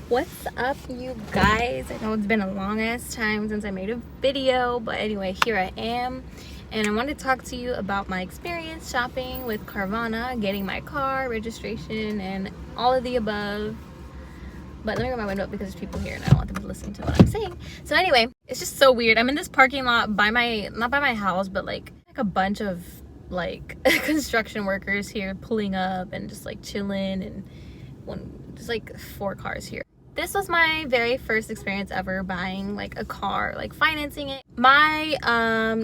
What's up, you guys? I know it's been a long ass time since I made a video, but anyway, here I am, and I want to talk to you about my experience shopping with Carvana, getting my car registration and all of the above. But let me get my window up because there's people here and I don't want them to listen to what I'm saying. So anyway, it's just so weird. I'm in this parking lot by my, not by my house, but like a bunch of like construction workers here pulling up and just like chilling, and just like 4 cars here. This was my very first experience ever buying like a car, like financing it. My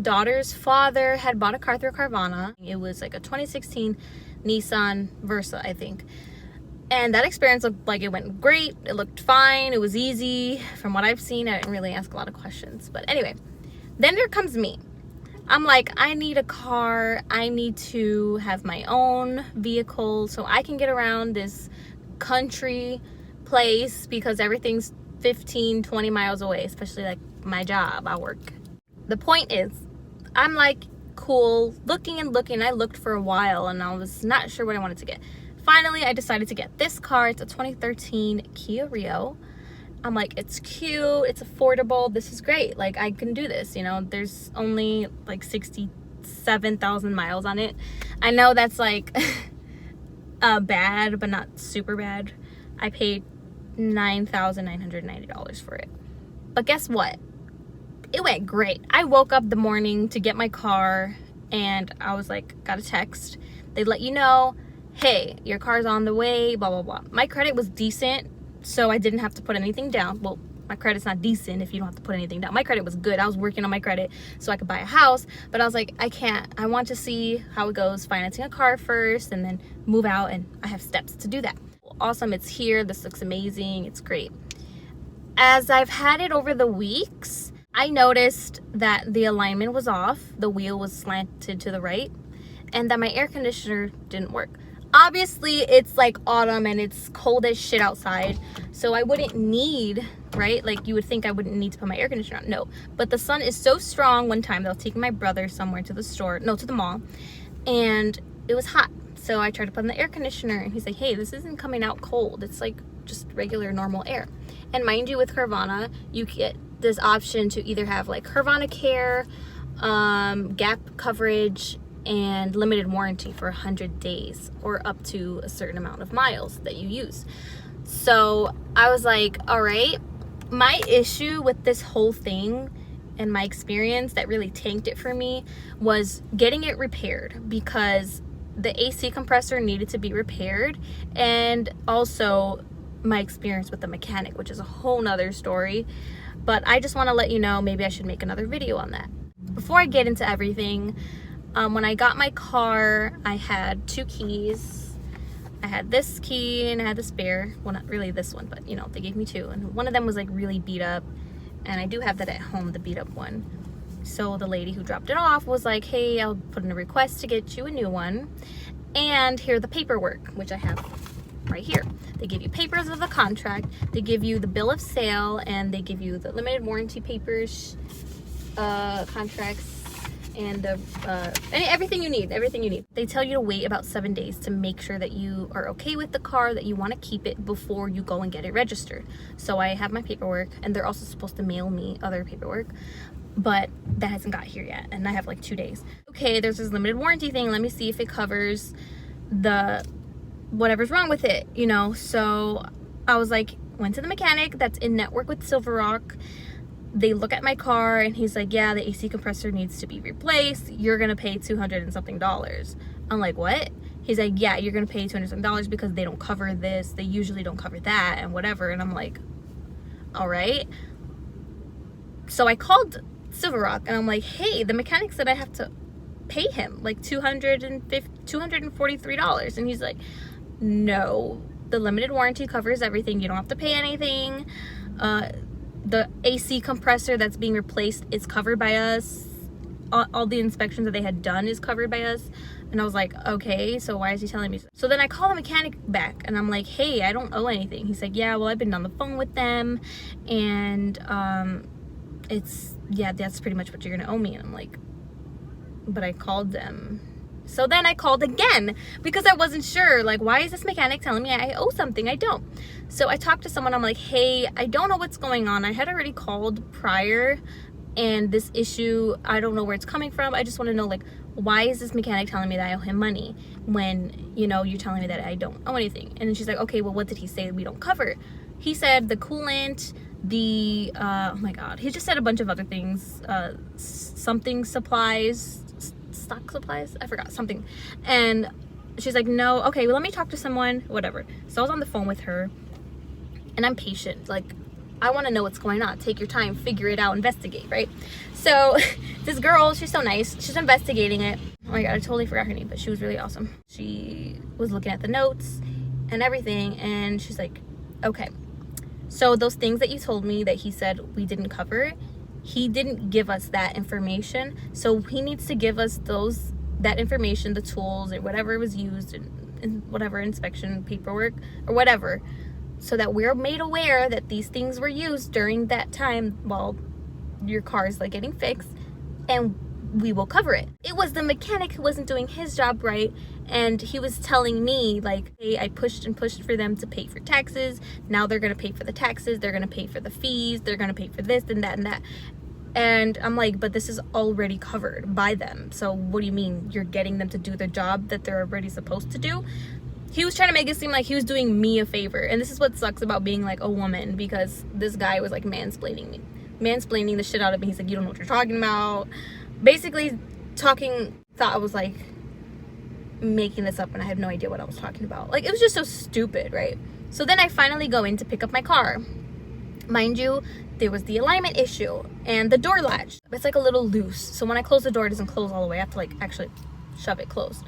daughter's father had bought a car through Carvana. It was like a 2016 Nissan Versa, I think. And that experience looked like it went great. It looked fine. It was easy. From what I've seen, I didn't really ask a lot of questions. But anyway, then there comes me. I'm like, I need a car. I need to have my own vehicle so I can get around this country place because everything's 15-20 miles away, especially like my job. I work. The point is, I'm like, cool, looking. I looked for a while and I was not sure what I wanted to get. Finally, I decided to get this car. It's a 2013 Kia Rio. I'm like, it's cute, it's affordable, this is great, like I can do this, you know. There's only like 67,000 miles on it. I know that's like bad, but not super bad. I paid $9,990 for it. But guess what? It went great. I woke up the morning to get my car and I was like, got a text. They'd let you know, hey, your car's on the way, blah, blah, blah. My credit was decent, so I didn't have to put anything down. Well, my credit's not decent if you don't have to put anything down. My credit was good. I was working on my credit so I could buy a house, but I was like, I can't. I want to see how it goes financing a car first and then move out, and I have steps to do that. Awesome, it's here. This looks amazing. It's great. As I've had it over the weeks, I noticed that the alignment was off. The wheel was slanted to the right, and that my air conditioner didn't work. Obviously, it's like autumn and it's cold as shit outside, so I wouldn't need, right? Like you would think I wouldn't need to put my air conditioner on. No, but the sun is so strong. One time they'll take my brother somewhere to the store, no, to the mall, and it was hot. So I tried to put on the air conditioner and he's like, hey, this isn't coming out cold. It's like just regular normal air. And mind you, with Carvana, you get this option to either have like Carvana Care, gap coverage, and limited warranty for 100 days or up to a certain amount of miles that you use. So I was like, all right. My issue with this whole thing and my experience that really tanked it for me was getting it repaired, because the AC compressor needed to be repaired, and also my experience with the mechanic, which is a whole nother story. But I just want to let you know, maybe I should make another video on that. Before I get into everything, when I got my car, I had 2 keys. I had this key and I had the spare. Well, not really this one, but you know, they gave me 2. And one of them was like really beat up. And I do have that at home, the beat up one. So the lady who dropped it off was like, hey, I'll put in a request to get you a new one. And here's the paperwork, which I have right here. They give you papers of the contract. They give you the bill of sale, and they give you the limited warranty papers, contracts, and everything you need. They tell you to wait about 7 days to make sure that you are okay with the car, that you want to keep it before you go and get it registered. So I have my paperwork, and they're also supposed to mail me other paperwork, but that hasn't got here yet, and I have like 2 days. Okay, there's this limited warranty thing. Let me see if it covers the whatever's wrong with it, you know. So I was like, went to the mechanic that's in network with Silver Rock. They look at my car and he's like, yeah, the AC compressor needs to be replaced. You're gonna pay $200 and something. I'm like, what? He's like, yeah, you're gonna pay $200 and something because they don't cover this. They usually don't cover that and whatever. And I'm like, all right. So I called Silver Rock and I'm like, hey, the mechanic said I have to pay him like $243. And he's like, no, the limited warranty covers everything. You don't have to pay anything. The AC compressor that's being replaced is covered by us. All the inspections that they had done is covered by us. And I was like, okay, so why is he telling me? So then I call the mechanic back and I'm like, hey, I don't owe anything. He's like, yeah, well, I've been on the phone with them, and yeah, that's pretty much what you're gonna owe me. And I'm like, but I called them So then I called again because I wasn't sure, like, why is this mechanic telling me I owe something? I don't. So I talked to someone. I'm like, hey, I don't know what's going on. I had already called prior, and this issue, I don't know where it's coming from. I just want to know, like, why is this mechanic telling me that I owe him money when, you know, you're telling me that I don't owe anything? And then she's like, okay, well, what did he say we don't cover? He said the coolant, the oh my god, he just said a bunch of other things, something supplies, stock supplies, I forgot something. And she's like, no, okay, well, let me talk to someone, whatever. So I was on the phone with her, and I'm patient, like, I want to know what's going on. Take your time, figure it out, investigate, right? So this girl, she's so nice, she's investigating it. Oh my god, I totally forgot her name, but she was really awesome. She was looking at the notes and everything, and she's like, okay, so those things that you told me that he said we didn't cover, he didn't give us that information. So he needs to give us that information, the tools or whatever was used in whatever inspection paperwork or whatever, so that we're made aware that these things were used during that time while your car is like getting fixed, and we will cover it. It was the mechanic who wasn't doing his job right, and he was telling me, like, hey, I pushed and pushed for them to pay for taxes. Now they're gonna pay for the taxes, they're gonna pay for the fees, they're gonna pay for this and that and that. And I'm like, but this is already covered by them. So what do you mean you're getting them to do the job that they're already supposed to do? He was trying to make it seem like he was doing me a favor. And this is what sucks about being like a woman, because this guy was like mansplaining the shit out of me. He's like, you don't know what you're talking about. Basically thought I was like making this up, and I had no idea what I was talking about. Like, it was just so stupid, right? So then I finally go in to pick up my car. Mind you, there was the alignment issue and the door latch. It's like a little loose. So when I close the door, it doesn't close all the way. I have to like actually shove it closed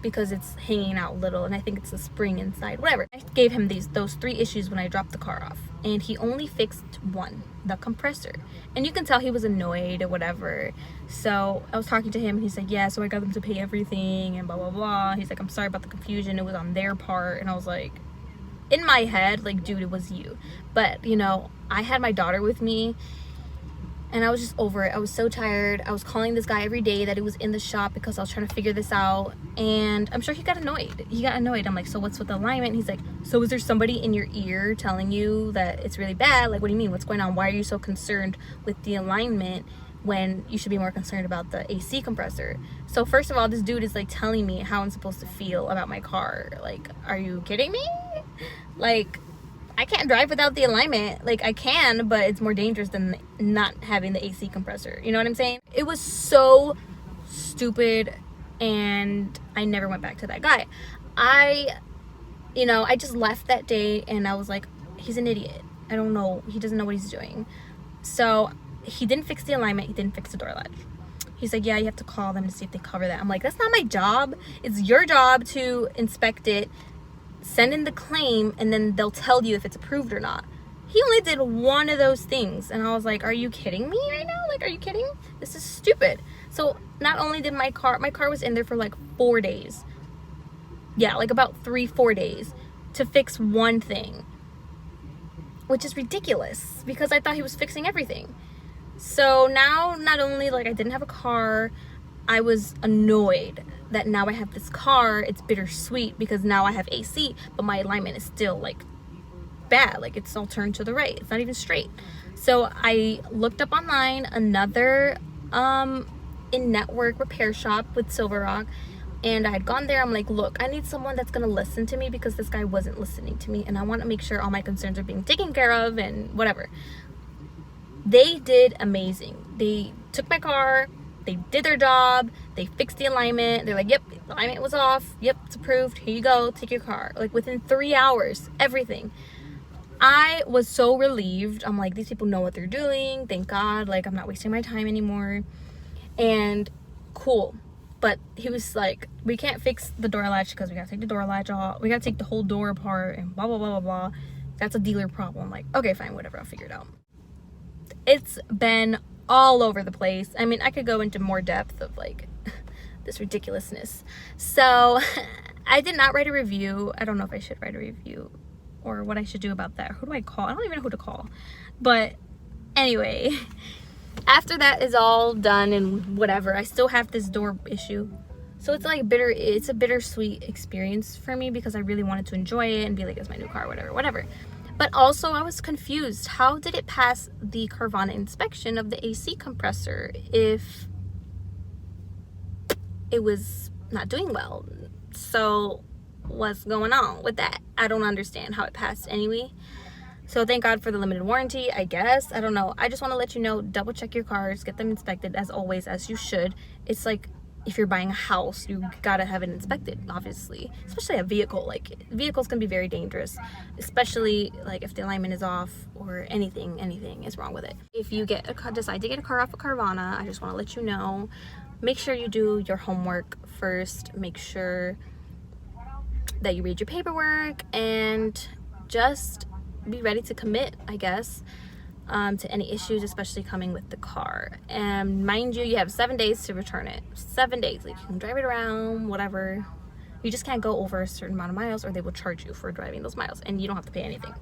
because it's hanging out a little, and I think it's the spring inside, whatever. I gave him those 3 issues when I dropped the car off, and he only fixed one, the compressor. And you can tell he was annoyed or whatever. So I was talking to him, and he's like, yeah, so I got them to pay everything and blah blah blah. He's like, I'm sorry about the confusion, it was on their part. And I was like, in my head, like, dude, it was you. But you know, I had my daughter with me, and I was just over it. I was so tired. I was calling this guy every day that he was in the shop because I was trying to figure this out, and I'm sure he got annoyed. I'm like, so what's with the alignment? And he's like, so is there somebody in your ear telling you that it's really bad? Like, what do you mean? What's going on? Why are you so concerned with the alignment when you should be more concerned about the AC compressor? So first of all, this dude is like telling me how I'm supposed to feel about my car. Like, are you kidding me? Like, I can't drive without the alignment. Like, I can, but it's more dangerous than not having the AC compressor. You know what I'm saying? It was so stupid, and I never went back to that guy. I just left that day, and I was like, he's an idiot. I don't know. He doesn't know what he's doing. So he didn't fix the alignment. He didn't fix the door latch. He's like, yeah, you have to call them to see if they cover that. I'm like, that's not my job. It's your job to inspect it, send in the claim, and then they'll tell you if it's approved or not. He only did one of those things, and I was like, are you kidding me right now? Like, are you kidding? This is stupid. So not only did my car was in there for like 4 days. Yeah, like about 3-4 days to fix one thing, which is ridiculous because I thought he was fixing everything. So now, not only like I didn't have a car, I was annoyed that now I have this car. It's bittersweet because now I have AC, but my alignment is still like bad. Like, it's all turned to the right. It's not even straight. So I looked up online another in-network repair shop with Silver Rock, and I had gone there. I'm like, look, I need someone that's gonna listen to me because this guy wasn't listening to me, and I want to make sure all my concerns are being taken care of and whatever. They did amazing. They took my car, they did their job, they fixed the alignment. They're like, yep, the alignment was off, yep, it's approved, here you go, take your car. Like, within 3 hours, everything. I was so relieved. I'm like, these people know what they're doing, thank God. Like, I'm not wasting my time anymore. And cool. But he was like, we can't fix the door latch because we gotta take the door latch off, we gotta take the whole door apart and blah blah blah blah blah. That's a dealer problem. I'm like, okay, fine, whatever, I'll figure it out. It's been all over the place. I mean, I could go into more depth of like this ridiculousness. So I did not write a review. I don't know if I should write a review or what I should do about that. Who do I call? I don't even know who to call. But anyway, after that is all done and whatever, I still have this door issue. So it's like it's a bittersweet experience for me because I really wanted to enjoy it and be like, it's my new car, whatever. But also I was confused. How did it pass the Carvana inspection of the AC compressor if it was not doing well? So what's going on with that? I don't understand how it passed anyway. So thank God for the limited warranty, I guess. I don't know. I just want to let you know, double check your cars, get them inspected as always, as you should. It's like if you're buying a house, you gotta have it inspected, obviously. Especially a vehicle. Like, vehicles can be very dangerous, especially like if the alignment is off or anything is wrong with it. If you decide to get a car off of Carvana, I just want to let you know, make sure you do your homework first. Make sure that you read your paperwork and just be ready to commit, I guess, to any issues, especially coming with the car. And mind you, you have 7 days to return it. 7 days. Like, you can drive it around, whatever. You just can't go over a certain amount of miles or they will charge you for driving those miles, and you don't have to pay anything.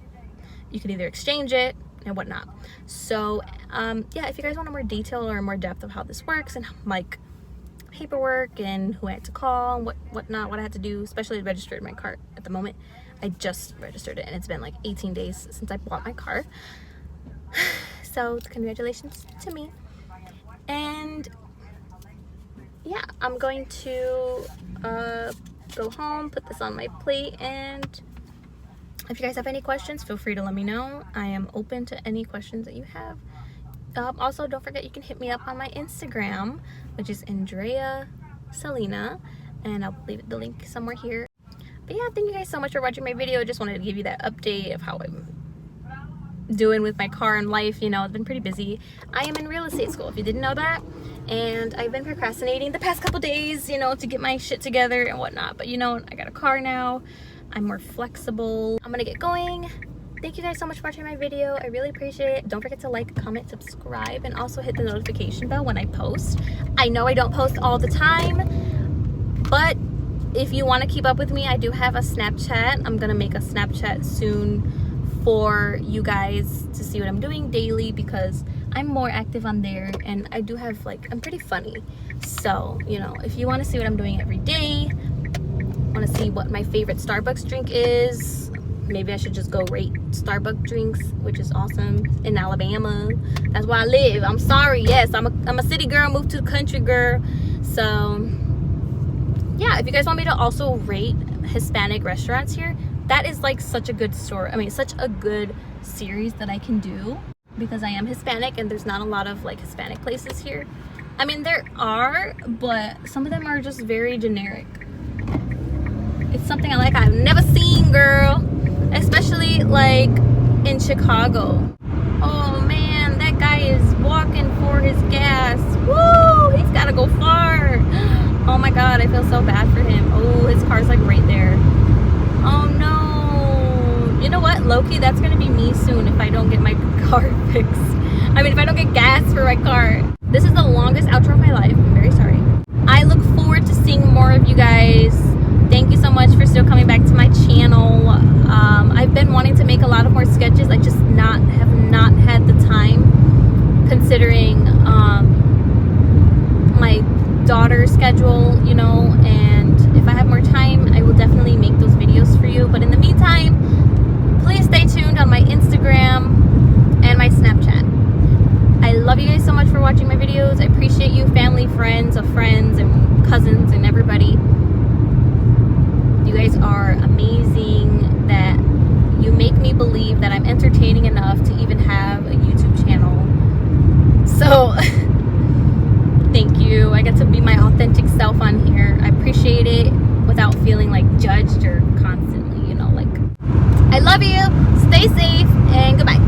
You can either exchange it and whatnot. So yeah, if you guys want a more detail or more depth of how this works and like paperwork and who I had to call and whatnot, what I had to do, especially registered my car at the moment. I just registered it and it's been like 18 days since I bought my car. So congratulations to me. And yeah, I'm going to go home, put this on my plate, and if you guys have any questions, feel free to let me know. I am open to any questions that you have. Also, don't forget you can hit me up on my Instagram, which is Andrea Selena, and I'll leave the link somewhere here. But yeah, thank you guys so much for watching my video. I just wanted to give you that update of how I'm doing with my car and life. You know, I've been pretty busy. I am in real estate school, if you didn't know that, and I've been procrastinating the past couple days, you know, to get my shit together and whatnot. But you know, I got a car now. I'm more flexible. I'm gonna get going. Thank you guys so much for watching my video. I really appreciate it. Don't forget to like, comment, subscribe, and also hit the notification bell when I post. I know I don't post all the time, but if you want to keep up with me, I do have a Snapchat. I'm gonna make a Snapchat soon for you guys to see what I'm doing daily, because I'm more active on there and I do have, like, I'm pretty funny. So, you know, if you want to see what I'm doing every day, want to see what my favorite Starbucks drink is, maybe I should just go rate Starbucks drinks, which is awesome, in Alabama. That's where I live. I'm sorry. Yes, I'm a city girl, moved to the country girl. So yeah, if you guys want me to also rate Hispanic restaurants here, that is like such a good story. I mean, such a good series that I can do, because I am Hispanic and there's not a lot of like Hispanic places here. I mean, there are, but some of them are just very generic. It's something I've never seen, girl. Especially like in Chicago. Oh man, that guy is walking for his gas. Woo! He's gotta go far. Oh my god, I feel so bad for him. Oh, his car's like right there. Oh no. You know what? Low-key, that's gonna be me soon if I don't get my car fixed. I mean, if I don't get gas for my car. This is the longest outro of my life. I'm very sorry. I look forward to seeing more of you guys. Thank you so much for still coming back to my channel. I've been wanting to make a lot of more sketches. I just have not had the time, considering my daughter's schedule, you know, and if I have more time, I will definitely make those videos for you. But in the meantime, please stay tuned on my Instagram and my Snapchat. I love you guys so much for watching my videos. I appreciate you, family, friends of friends, and cousins, and everybody. You guys are amazing, that you make me believe that I'm entertaining enough to even have a YouTube channel. So thank you. I get to be my authentic self on here. I appreciate it without feeling like judged or constantly, you know, like. I love you. Stay safe and goodbye.